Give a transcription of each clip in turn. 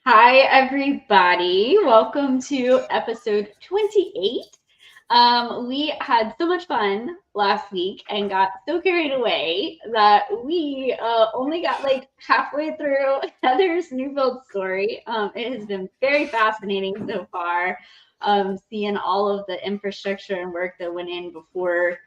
Hi, everybody. Welcome to episode 28. We had so much fun last week and got so carried away that we only got like halfway through Heather's new build story. It has been very fascinating so far, seeing all of the infrastructure and work that went in before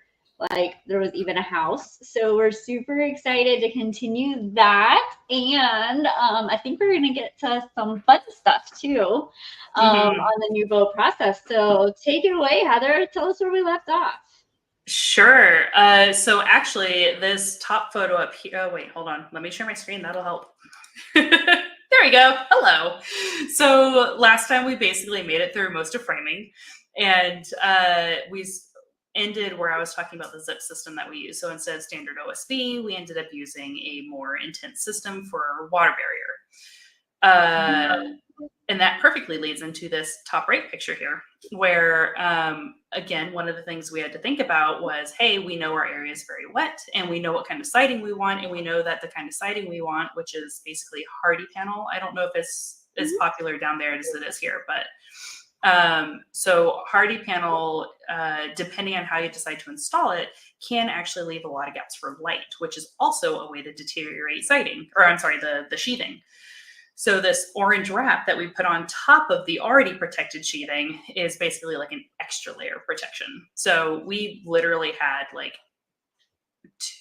like there was even a house. So we're super excited to continue that. And I think we're going to get to some fun stuff too on the new build process. So take it away, Heather. Tell us where we left off. Sure. So actually, this top photo up here. Oh, wait, hold on. Let me share my screen. That'll help. There we go. Hello. So last time we basically made it through most of framing, and we ended where I was talking about the zip system that we use. So instead of standard OSB, we ended up using a more intense system for water barrier. And that perfectly leads into this top right picture here, where, again, one of the things we had to think about was, hey, we know our area is very wet, and we know what kind of siding we want, and we know that the kind of siding we want, which is basically hardy panel. I don't know if it's as popular down there as it is here, but so hardy panel, depending on how you decide to install it, can actually leave a lot of gaps for light, which is also a way to deteriorate siding, or I'm sorry, the sheathing. So this orange wrap that we put on top of the already protected sheathing is basically like an extra layer of protection. So we literally had like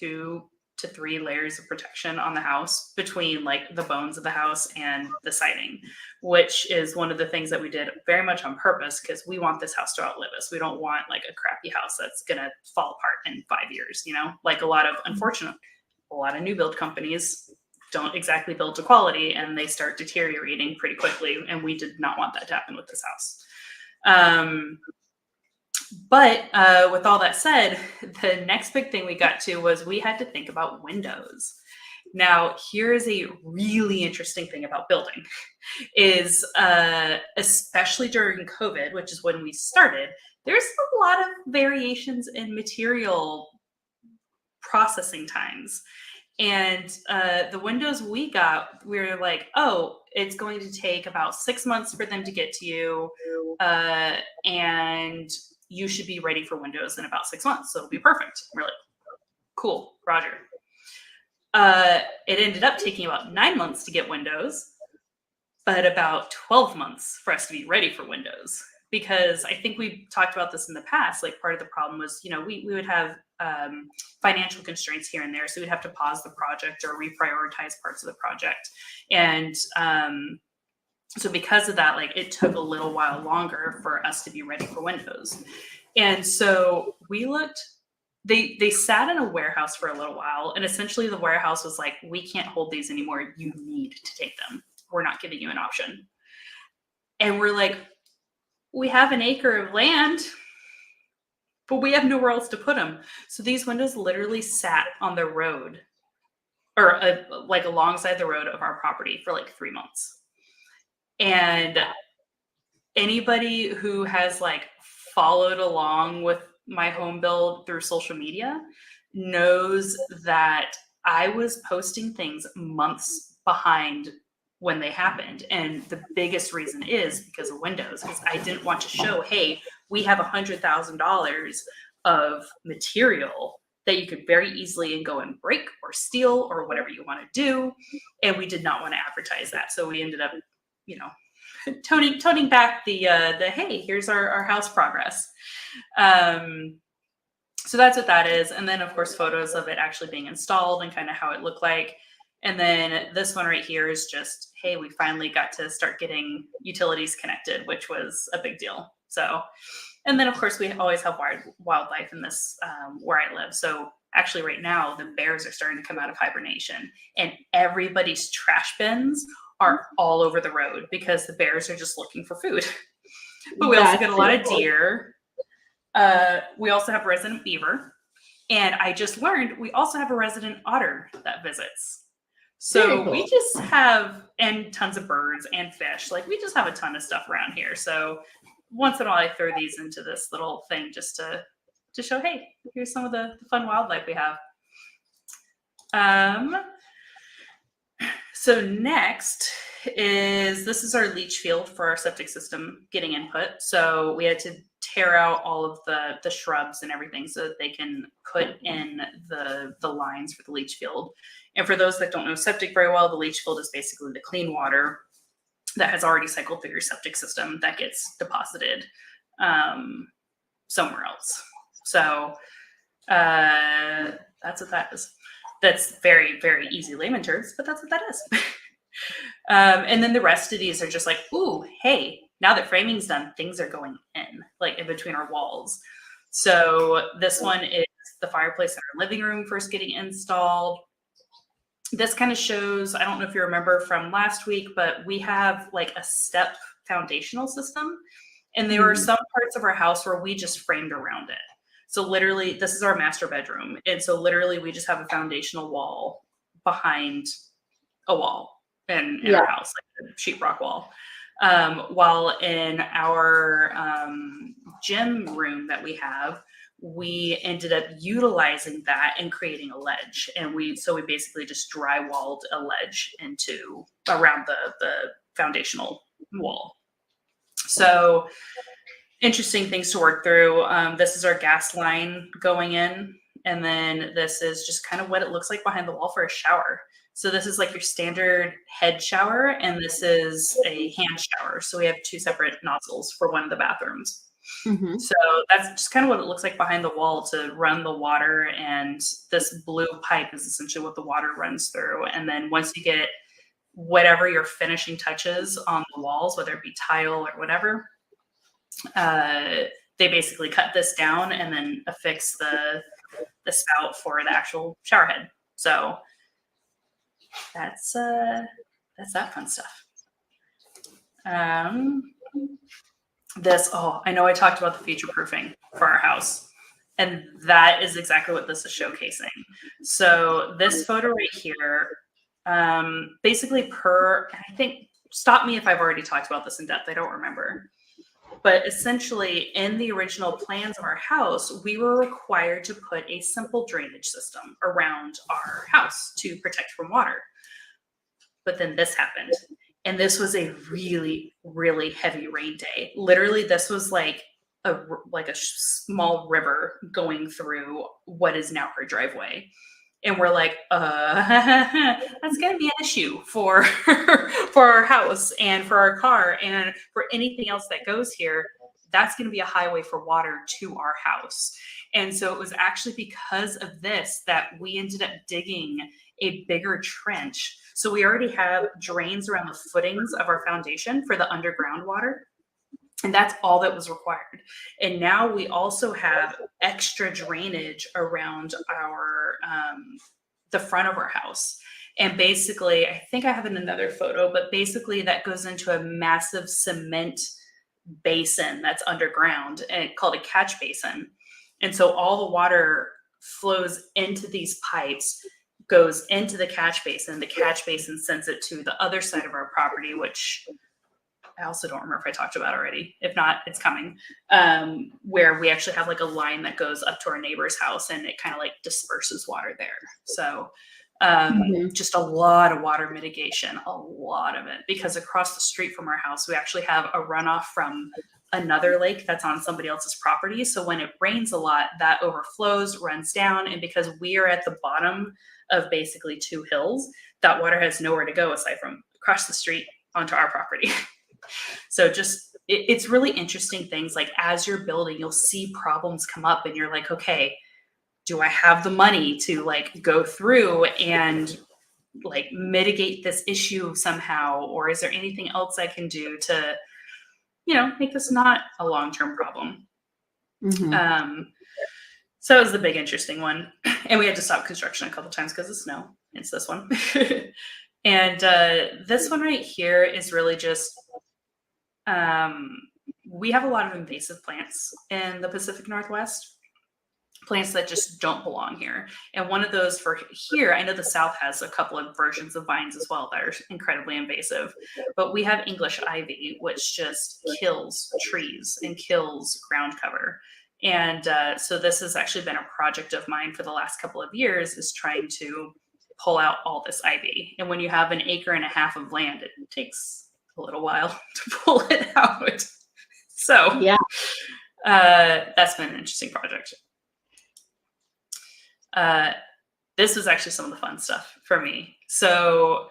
2 to 3 layers of protection on the house between like the bones of the house and the siding, which is one of the things that we did very much on purpose because we want this house to outlive us. We don't want like a crappy house that's going to fall apart in 5 years, like a lot of new build companies don't exactly build to quality and they start deteriorating pretty quickly. And we did not want that to happen with this house. But with all that said, the next big thing we got to was we had to think about windows. Now, here's a really interesting thing about building is especially during COVID, which is when we started, there's a lot of variations in material processing times. And the windows we got, we were like, oh, it's going to take about 6 months for them to get to you. And you should be ready for windows in about 6 months. So it'll be perfect. We're like, cool, Roger. It ended up taking about 9 months to get windows, but about 12 months for us to be ready for windows. Because I think we talked about this in the past, like part of the problem was, we would have financial constraints here and there. So we'd have to pause the project or reprioritize parts of the project. And so because of that, like it took a little while longer for us to be ready for windows. And so we looked, they sat in a warehouse for a little while. And essentially the warehouse was like, we can't hold these anymore. You need to take them. We're not giving you an option. And we're like, we have an acre of land, but we have nowhere else to put them. So these windows literally sat on the road or like alongside the road of our property for like 3 months. And anybody who has like followed along with my home build through social media knows that I was posting things months behind when they happened. And the biggest reason is because of windows, because I didn't want to show, hey, we have $100,000 of material that you could very easily go and break or steal or whatever you want to do. And we did not want to advertise that. So we ended up, toning back the hey, here's our house progress. So that's what that is. And then of course, photos of it actually being installed and kind of how it looked like. And then this one right here is just, hey, we finally got to start getting utilities connected, which was a big deal. So, and then of course we always have wildlife in this where I live. So actually right now the bears are starting to come out of hibernation and everybody's trash bins are all over the road because the bears are just looking for food. But we also get a lot of deer. We also have resident beaver. And I just learned we also have a resident otter that visits. So cool. We just have, and tons of birds and fish. Like we just have a ton of stuff around here. So once in a while I throw these into this little thing just to show, hey, here's some of the fun wildlife we have. So next is this is our leach field for our septic system getting input. So we had to tear out all of the shrubs and everything so that they can put in the lines for the leach field. And for those that don't know septic very well, the leach field is basically the clean water that has already cycled through your septic system that gets deposited somewhere else. So that's what that is. That's very, very easy layman terms, but that's what that is. And then the rest of these are just like, ooh, hey, now that framing's done, things are going in, like in between our walls. So this one is the fireplace in our living room first getting installed. This kind of shows, I don't know if you remember from last week, but we have like a step foundational system. And there were some parts of our house where we just framed around it. So literally, this is our master bedroom. And so literally we just have a foundational wall behind a wall in our house, like a sheetrock wall. While in our gym room that we have, we ended up utilizing that and creating a ledge. And we basically just drywalled a ledge around the foundational wall. So interesting things to work through. This is our gas line going in. And then this is just kind of what it looks like behind the wall for a shower. So this is like your standard head shower, and this is a hand shower. So we have two separate nozzles for one of the bathrooms. So that's just kind of what it looks like behind the wall to run the water. And this blue pipe is essentially what the water runs through. And then once you get whatever your finishing touches on the walls, whether it be tile or whatever, they basically cut this down and then affix the spout for the actual shower head. So that's that fun stuff. I know I talked about the future proofing for our house, and that is exactly what this is showcasing. So this photo right here, basically I think, stop me if I've already talked about this in depth, I don't remember. But essentially, in the original plans of our house, we were required to put a simple drainage system around our house to protect from water. But then this happened. And this was a really, really heavy rain day. Literally, this was like a small river going through what is now our driveway. And we're like, that's going to be an issue for our house and for our car and for anything else that goes here. That's going to be a highway for water to our house. And so it was actually because of this that we ended up digging a bigger trench. So we already have drains around the footings of our foundation for the underground water. And that's all that was required. And now we also have extra drainage around our the front of our house. And basically, I think I have another photo, but basically that goes into a massive cement basin that's underground and called a catch basin. And so all the water flows into these pipes, goes into the catch basin. The catch basin sends it to the other side of our property, which I also don't remember if I talked about already. If not, it's coming. Where we actually have like a line that goes up to our neighbor's house, and it kind of like disperses water there. So just a lot of water mitigation, a lot of it, because across the street from our house, we actually have a runoff from another lake that's on somebody else's property. So when it rains a lot, that overflows, runs down. And because we are at the bottom of basically two hills, that water has nowhere to go aside from across the street onto our property. So it's really interesting things, like as you're building, you'll see problems come up and you're like, okay, do I have the money to like go through and like mitigate this issue somehow? Or is there anything else I can do to, make this not a long-term problem? So that was the big interesting one. And we had to stop construction a couple times because of snow. It's this one. And this one right here is really just, we have a lot of invasive plants in the Pacific Northwest, plants that just don't belong here. And one of those for here, I know the South has a couple of versions of vines as well that are incredibly invasive, but we have English ivy, which just kills trees and kills ground cover. And so this has actually been a project of mine for the last couple of years, is trying to pull out all this ivy. And when you have an acre and a half of land, it takes a little while to pull it out. So Yeah. That's been an interesting project. This was actually some of the fun stuff for me. So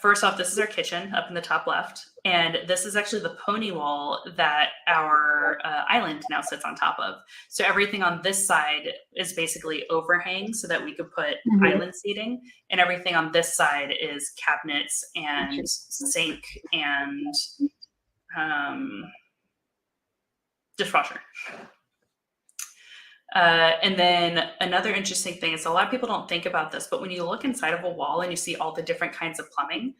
first off, this is our kitchen up in the top left. And this is actually the pony wall that our island now sits on top of. So everything on this side is basically overhang so that we could put island seating. And everything on this side is cabinets and sink and dishwasher. And then another interesting thing is a lot of people don't think about this, but when you look inside of a wall and you see all the different kinds of plumbing,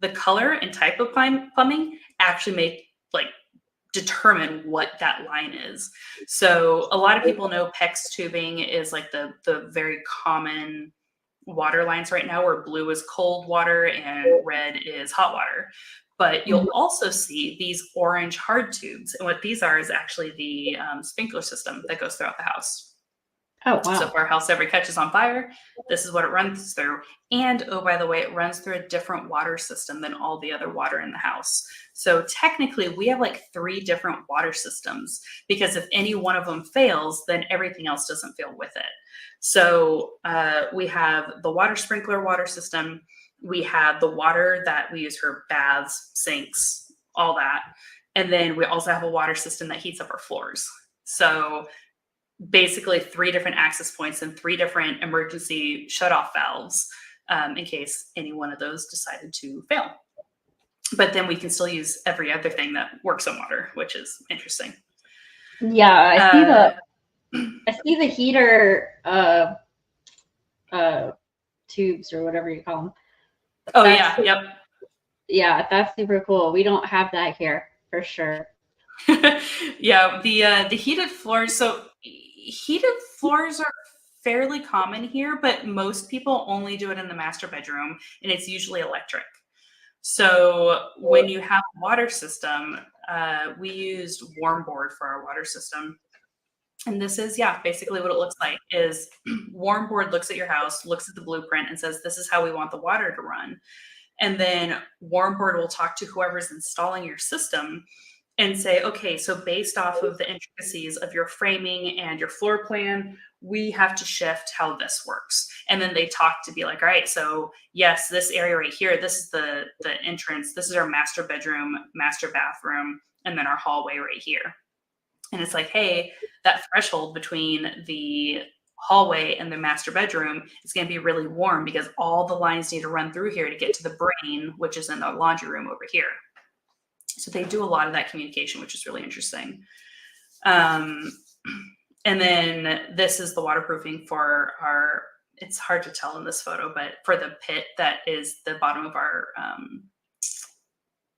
the color and type of plumbing actually determine what that line is. So a lot of people know PEX tubing is like the very common water lines right now, where blue is cold water and red is hot water. But you'll also see these orange hard tubes. And what these are is actually the sprinkler system that goes throughout the house. Oh, wow. So if our house ever catches on fire, this is what it runs through. And, oh, by the way, it runs through a different water system than all the other water in the house. So technically, we have like 3 different water systems, because if any one of them fails, then everything else doesn't fail with it. So we have the water sprinkler water system. We have the water that we use for baths, sinks, all that. And then we also have a water system that heats up our floors. So basically 3 different access points and 3 different emergency shutoff valves in case any one of those decided to fail. But then we can still use every other thing that works on water, which is interesting. Yeah, I see the heater tubes or whatever you call them. Oh, yeah. Yep. Yeah, that's super cool. We don't have that here for sure. Yeah, the heated floors. So heated floors are fairly common here, but most people only do it in the master bedroom, and it's usually electric. So when you have a water system, we used Warm Board for our water system. And this is, basically what it looks like is Warm Board looks at your house, looks at the blueprint and says, this is how we want the water to run. And then Warm Board will talk to whoever's installing your system and say, okay, so based off of the intricacies of your framing and your floor plan, we have to shift how this works. And then they talk to be like, all right, so yes, this area right here, this is the entrance, this is our master bedroom, master bathroom, and then our hallway right here. And it's like, hey, that threshold between the hallway and the master bedroom is going to be really warm because all the lines need to run through here to get to the brain, which is in the laundry room over here. So they do a lot of that communication, which is really interesting. And then this is the waterproofing for our, it's hard to tell in this photo, but for the pit that is the bottom of our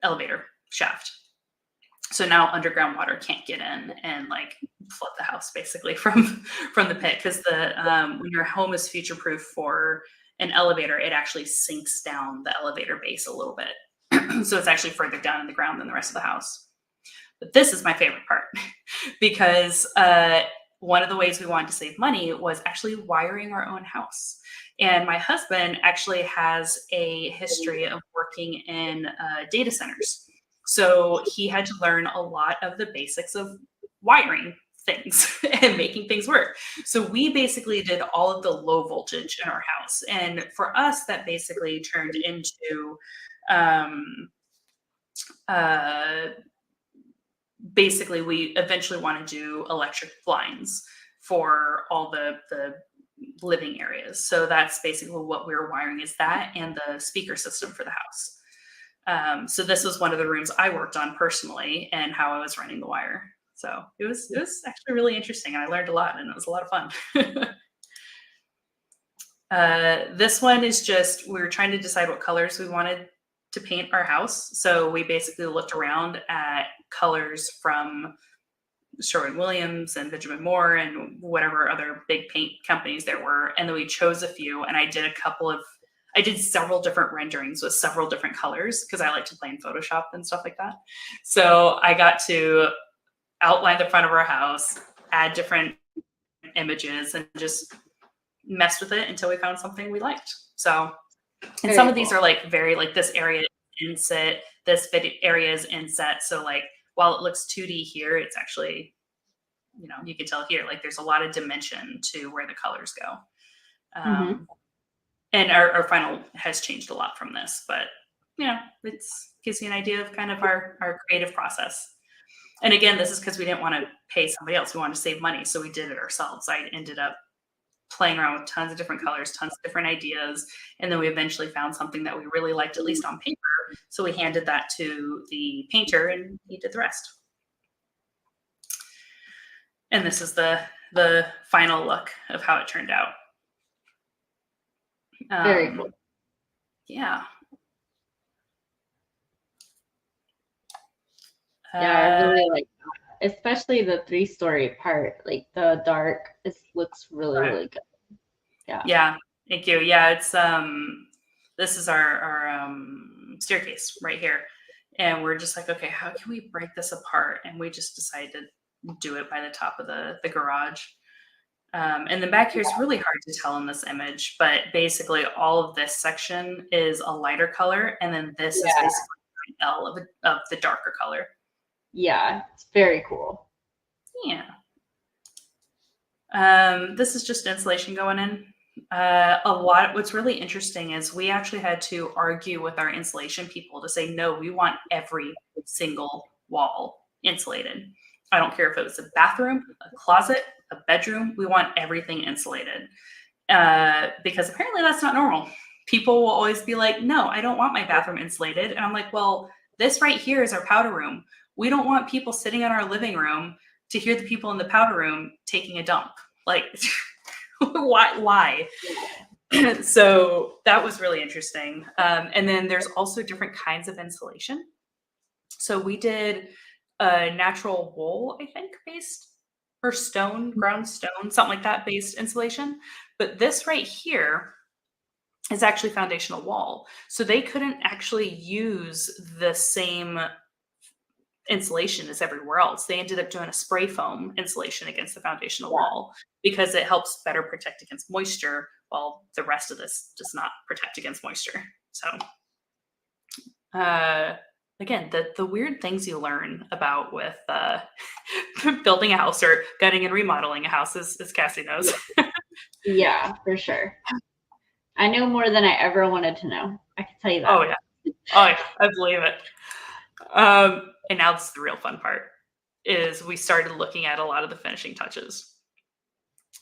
elevator shaft. So now underground water can't get in and like flood the house basically from the pit, because the when your home is future proof for an elevator, it actually sinks down the elevator base a little bit. So it's actually further down in the ground than the rest of the house. But this is my favorite part because one of the ways we wanted to save money was actually wiring our own house. And my husband actually has a history of working in data centers. So he had to learn a lot of the basics of wiring things and making things work. So we basically did all of the low voltage in our house. And for us, that basically turned into basically we eventually want to do electric blinds for all the living areas. So that's basically what we were wiring, is that and the speaker system for the house. So this was one of the rooms I worked on personally and how I was running the wire. So it was actually really interesting, and I learned a lot, and it was a lot of fun. This one is just, we were trying to decide what colors we wanted to paint our house. So we basically looked around at colors from Sherwin-Williams and Benjamin Moore and whatever other big paint companies there were. And then we chose a few, and I did several different renderings with several different colors because I like to play in Photoshop and stuff like that. So I got to outline the front of our house, add different images, and just messed with it until we found something we liked. So, and Very some of these cool. are like very like this area is inset, this area is inset. So like while it looks 2D here, it's actually, you know, you can tell here like there's a lot of dimension to where the colors go. And our final has changed a lot from this, but you know, it gives you an idea of kind of our creative process. And again, this is because we didn't want to pay somebody else. We wanted to save money. So we did it ourselves. I ended up playing around with tons of different colors, tons of different ideas. And then we eventually found something that we really liked, at least on paper. So we handed that to the painter and he did the rest. And this is the final look of how it turned out. Very cool. Yeah. Yeah, I really like that. Especially the 3-story part. Like the dark, it looks really, really good. Yeah. Yeah. Thank you. Yeah, it's this is our staircase right here. And we're just like, okay, how can we break this apart? And we just decided to do it by the top of the garage. And then back here is really hard to tell in this image, but basically all of this section is a lighter color, and then this is basically an L of the darker color. Yeah, it's very cool. Yeah. This is just insulation going in. What's really interesting is we actually had to argue with our insulation people to say, no, we want every single wall insulated. I don't care if it was a bathroom, a closet, a bedroom, we want everything insulated. Because apparently that's not normal. People will always be like, no, I don't want my bathroom insulated. And I'm like, well, this right here is our powder room. We don't want people sitting in our living room to hear the people in the powder room taking a dump. Like, why? So that was really interesting. And then there's also different kinds of insulation. So we did a natural wool, I think, based, or stone, ground stone, something like that based insulation. But this right here is actually foundational wall. So they couldn't actually use the same insulation as everywhere else. They ended up doing a spray foam insulation against the foundational wall because it helps better protect against moisture, while the rest of this does not protect against moisture. So again, the weird things you learn about with building a house or gutting and remodeling a house, as Cassie knows. Yeah, for sure. I know more than I ever wanted to know. I can tell you that. Oh yeah, I believe it. And now this is the real fun part, is we started looking at a lot of the finishing touches.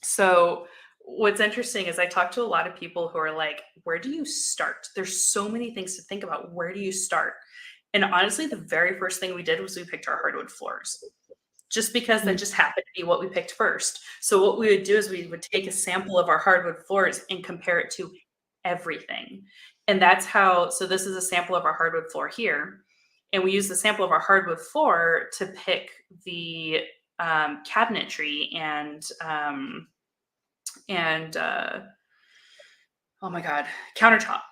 So what's interesting is I talked to a lot of people who are like, where do you start? There's so many things to think about. Where do you start? And honestly, the very first thing we did was we picked our hardwood floors, just because that just happened to be what we picked first. So what we would do is we would take a sample of our hardwood floors and compare it to everything. And that's how, so this is a sample of our hardwood floor here. And we use the sample of our hardwood floor to pick the cabinetry and oh my God, countertop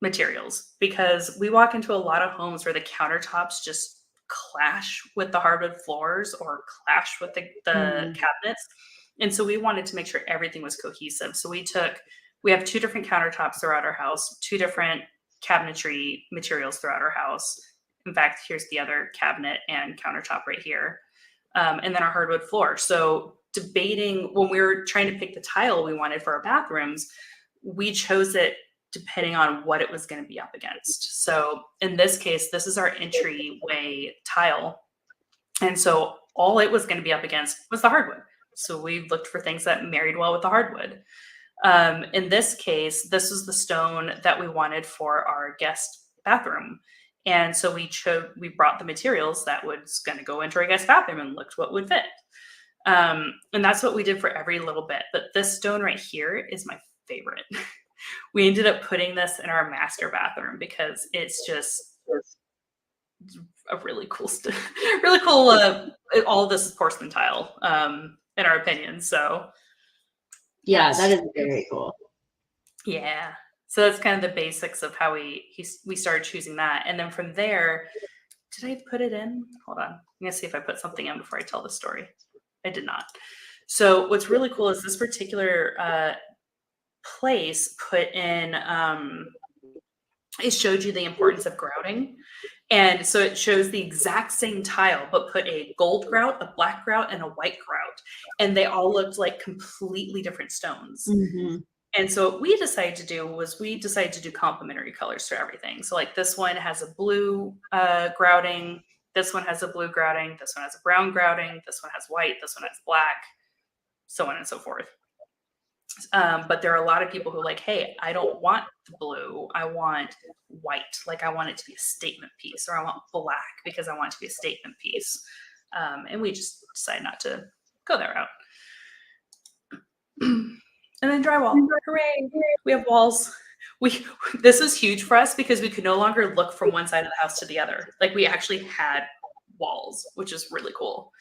materials, because we walk into a lot of homes where the countertops just clash with the hardwood floors or clash with the cabinets. And so we wanted to make sure everything was cohesive. So we have 2 different countertops throughout our house, 2 different cabinetry materials throughout our house. In fact, here's the other cabinet and countertop right here. And then our hardwood floor. So debating, when we were trying to pick the tile we wanted for our bathrooms, we chose it depending on what it was going to be up against. So in this case, this is our entryway tile. And so all it was going to be up against was the hardwood. So we looked for things that married well with the hardwood. In this case, this is the stone that we wanted for our guest bathroom. And so we brought the materials that was going to go into our guest bathroom and looked what would fit. And that's what we did for every little bit. But this stone right here is my favorite. We ended up putting this in our master bathroom because it's just a really cool, really cool. All of this is porcelain tile, in our opinion. So yeah, that is very cool. Yeah. So that's kind of the basics of how we started choosing that. And then from there, did I put it in? Hold on. I'm going to see if I put something in before I tell the story. I did not. So what's really cool is this particular place put in, it showed you the importance of grouting. And so it shows the exact same tile, but put a gold grout, a black grout, and a white grout. And they all looked like completely different stones. Mm-hmm. And so what we decided to do was we decided to do complementary colors for everything. So like this one has a blue grouting, this one has a blue grouting, this one has a brown grouting, this one has white, this one has black, so on and so forth. But there are a lot of people who are like, hey, I don't want the blue. I want white. Like I want it to be a statement piece, or I want black because I want it to be a statement piece. And we just decided not to go that route. And then drywall. Hooray. We have walls. This is huge for us because we could no longer look from one side of the house to the other. Like we actually had walls, which is really cool.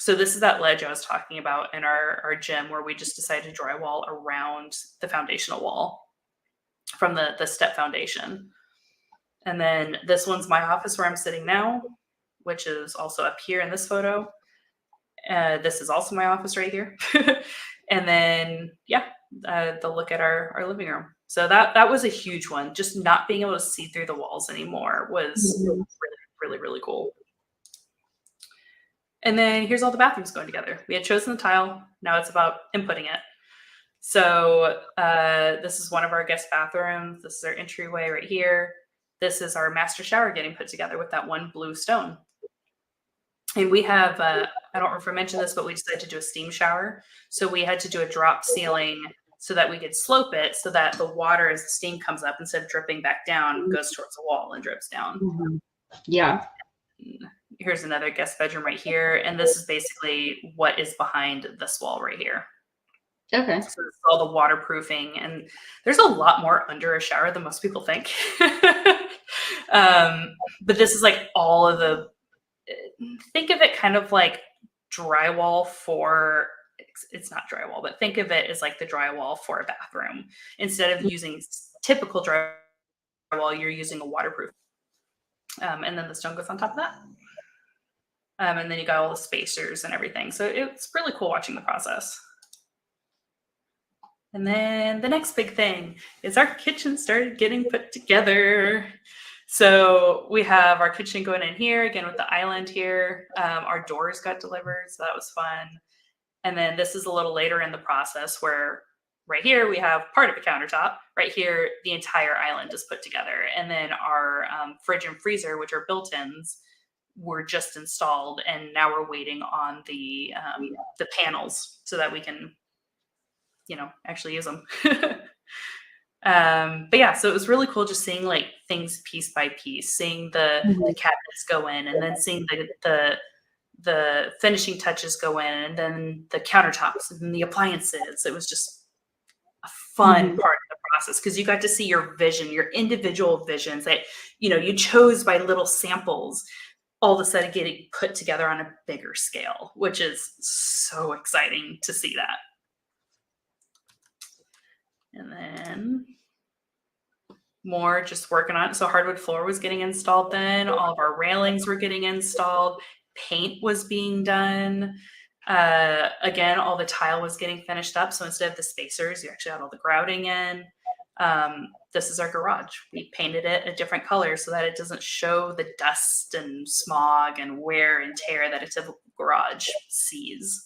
So this is that ledge I was talking about in our gym where we just decided to drywall around the foundational wall from the step foundation. And then this one's my office where I'm sitting now, which is also up here in this photo. This is also my office right here. And then, yeah, the look at our living room. So that was a huge one. Just not being able to see through the walls anymore was really, really, really cool. And then here's all the bathrooms going together. We had chosen the tile. Now it's about inputting it. So this is one of our guest bathrooms. This is our entryway right here. This is our master shower getting put together with that one blue stone. And we have, I don't know if I mentioned this, but we decided to do a steam shower. So we had to do a drop ceiling so that we could slope it so that the water, as the steam comes up, instead of dripping back down, goes towards the wall and drips down. Mm-hmm. Yeah. Here's another guest bedroom right here. And this is basically what is behind this wall right here. Okay. So this is all the waterproofing. And there's a lot more under a shower than most people think. But this is like all of the, think of it kind of like drywall for, it's not drywall, but think of it as like the drywall for a bathroom. Instead of using typical drywall, you're using a waterproof. And then the stone goes on top of that. And then you got all the spacers and everything. So it's really cool watching the process. And then the next big thing is our kitchen started getting put together. So we have our kitchen going in here, again with the island here. Our doors got delivered, so that was fun. And then this is a little later in the process where right here we have part of a countertop. Right here, the entire island is put together. And then our fridge and freezer, which are built-ins, were just installed. And now we're waiting on the panels so that we can, actually use them. But yeah, so it was really cool just seeing like things piece by piece, seeing the cabinets go in, and then seeing the finishing touches go in, and then the countertops and the appliances. It was just a fun part of the process because you got to see your vision, your individual visions that you chose by little samples, all of a sudden getting put together on a bigger scale, which is so exciting to see that. And then more just working on it. So hardwood floor was getting installed then. All of our railings were getting installed. Paint was being done. Again, all the tile was getting finished up. So instead of the spacers, you actually had all the grouting in. This is our garage. We painted it a different color so that it doesn't show the dust and smog and wear and tear that a typical garage sees.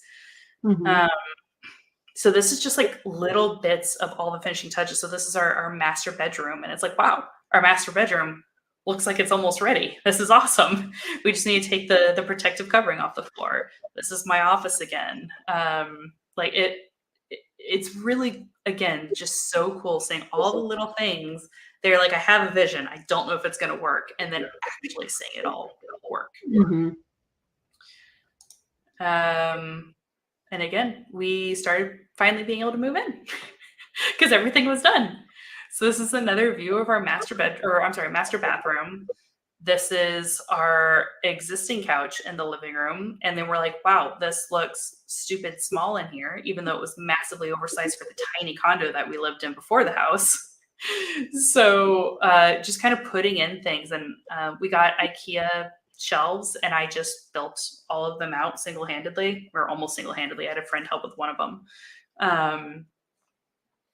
So this is just like little bits of all the finishing touches. So this is our master bedroom. And it's like, wow, our master bedroom looks like it's almost ready. This is awesome. We just need to take the protective covering off the floor. This is my office again. It's really, again, just so cool seeing all the little things. They're like, I have a vision. I don't know if it's going to work. And then actually seeing it all work. And again, we started finally being able to move in because everything was done. So this is another view of our master bathroom. This is our existing couch in the living room. And then we're like, wow, this looks stupid small in here, even though it was massively oversized for the tiny condo that we lived in before the house. So just kind of putting in things. And we got IKEA shelves, and I just built all of them out single-handedly, or almost single-handedly. I had a friend help with one of them.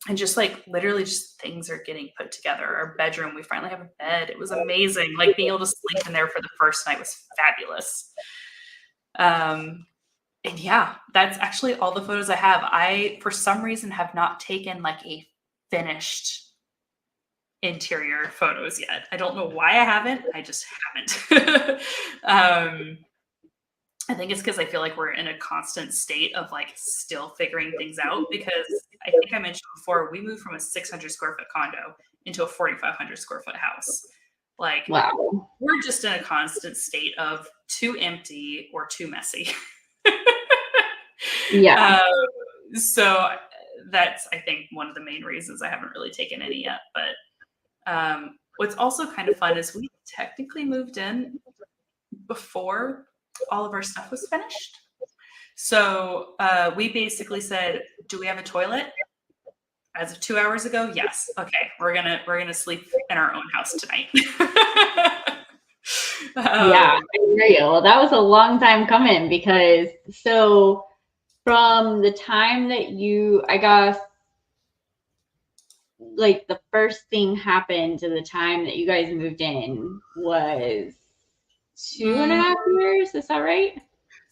and just like literally just things are getting put together. Our bedroom, we finally have a bed. It was amazing. Like being able to sleep in there for the first night was fabulous. And yeah, that's actually all the photos I have. I, for some reason, have not taken like a finished interior photos yet. I don't know why I haven't. I just haven't. I think it's because I feel like we're in a constant state of like still figuring things out, because I think I mentioned before, we moved from a 600 square foot condo into a 4,500 square foot house. Like, Wow. we're just in a constant state of too empty or too messy. Yeah. So that's, I think, one of the main reasons I haven't really taken any yet. But what's also kind of fun is we technically moved in before all of our stuff was finished. So we basically said, do we have a toilet? As of 2 hours ago, yes. Okay, we're gonna sleep in our own house tonight. Yeah, I hear you. Well, that was a long time coming, because so from the time that I guess, like the first thing happened to the time that you guys moved in was 2.5 years. Is that right?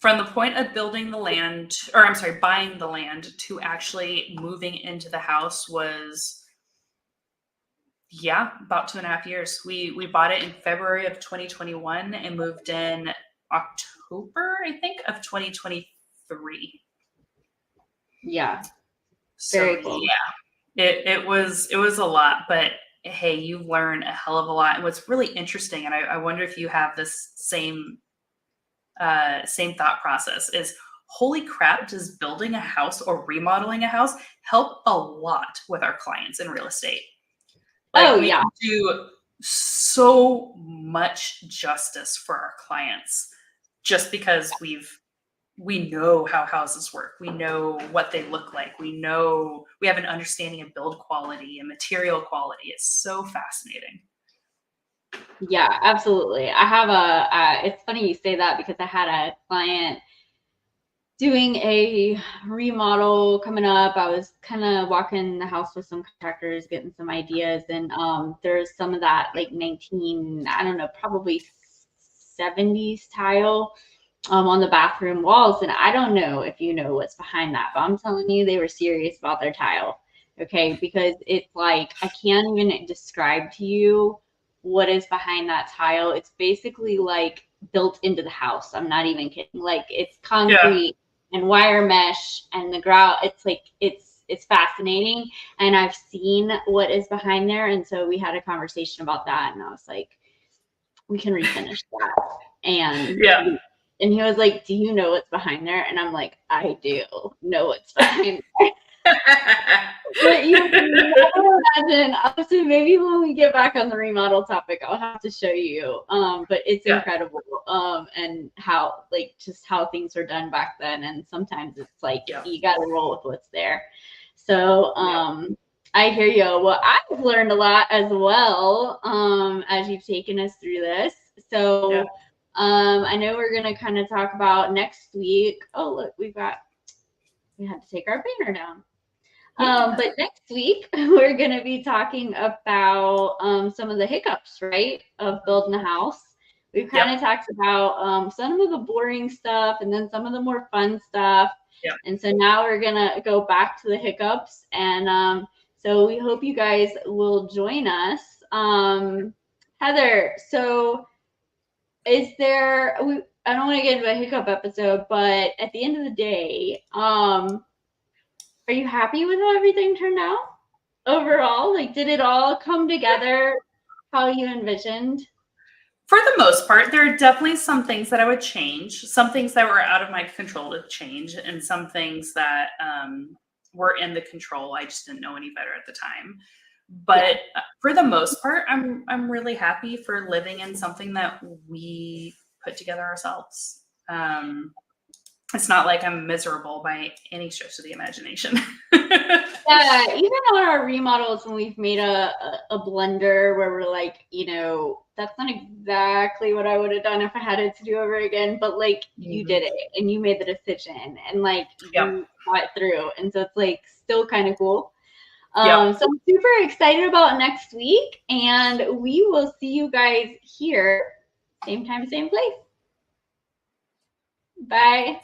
From the point of building the land, or I'm sorry, buying the land to actually moving into the house was, yeah, about 2.5 years. We bought it in February of 2021 and moved in October, I think, of 2023. Yeah. So Very cool. yeah, it was a lot, but hey, you learn a hell of a lot. And what's really interesting, and I wonder if you have this same thought process, is holy crap, does building a house or remodeling a house help a lot with our clients in real estate? Like, we can do so much justice for our clients just because we know how houses work. We know what they look like. We have an understanding of build quality and material quality. It's so fascinating. Yeah, absolutely. I have it's funny you say that, because I had a client doing a remodel coming up. I was kind of walking the house with some contractors, getting some ideas, and there's some of that like probably 70s tile on the bathroom walls. And I don't know if you know what's behind that, but I'm telling you, they were serious about their tile. Okay, because it's like, I can't even describe to you what is behind that tile. It's basically like built into the house. I'm not even kidding. Like, it's concrete and wire mesh, and the grout. It's like, it's fascinating. And I've seen what is behind there. And so we had a conversation about that, and I was like, we can refinish that. And and he was like, do you know what's behind there? And I'm like, I do know what's behind there. But you can never imagine. Obviously, maybe when we get back on the remodel topic, I'll have to show you. But it's incredible. And how, like, just how things were done back then. And sometimes it's like, you got to roll with what's there. So I hear you. Well, I've learned a lot as well as you've taken us through this. So I know we're going to kind of talk about next week. Oh, look, we had to take our banner down. But next week, we're going to be talking about some of the hiccups, right, of building a house. We've kind of talked about some of the boring stuff, and then some of the more fun stuff. And so now we're going to go back to the hiccups. And so we hope you guys will join us. Heather, so I don't want to get into a hiccup episode, but at the end of the day, are you happy with how everything turned out overall? Like, did it all come together how you envisioned? For the most part, there are definitely some things that I would change, some things that were out of my control to change, and some things that were in the control. I just didn't know any better at the time. But for the most part, I'm really happy for living in something that we put together ourselves. It's not like I'm miserable by any stretch of the imagination. Yeah, even on our remodels, when we've made a blender where we're like, that's not exactly what I would have done if I had it to do over again, but like you did it and you made the decision and like you got it through. And so it's like still kind of cool. Yep. So I'm super excited about next week, and we will see you guys here, same time, same place. Bye.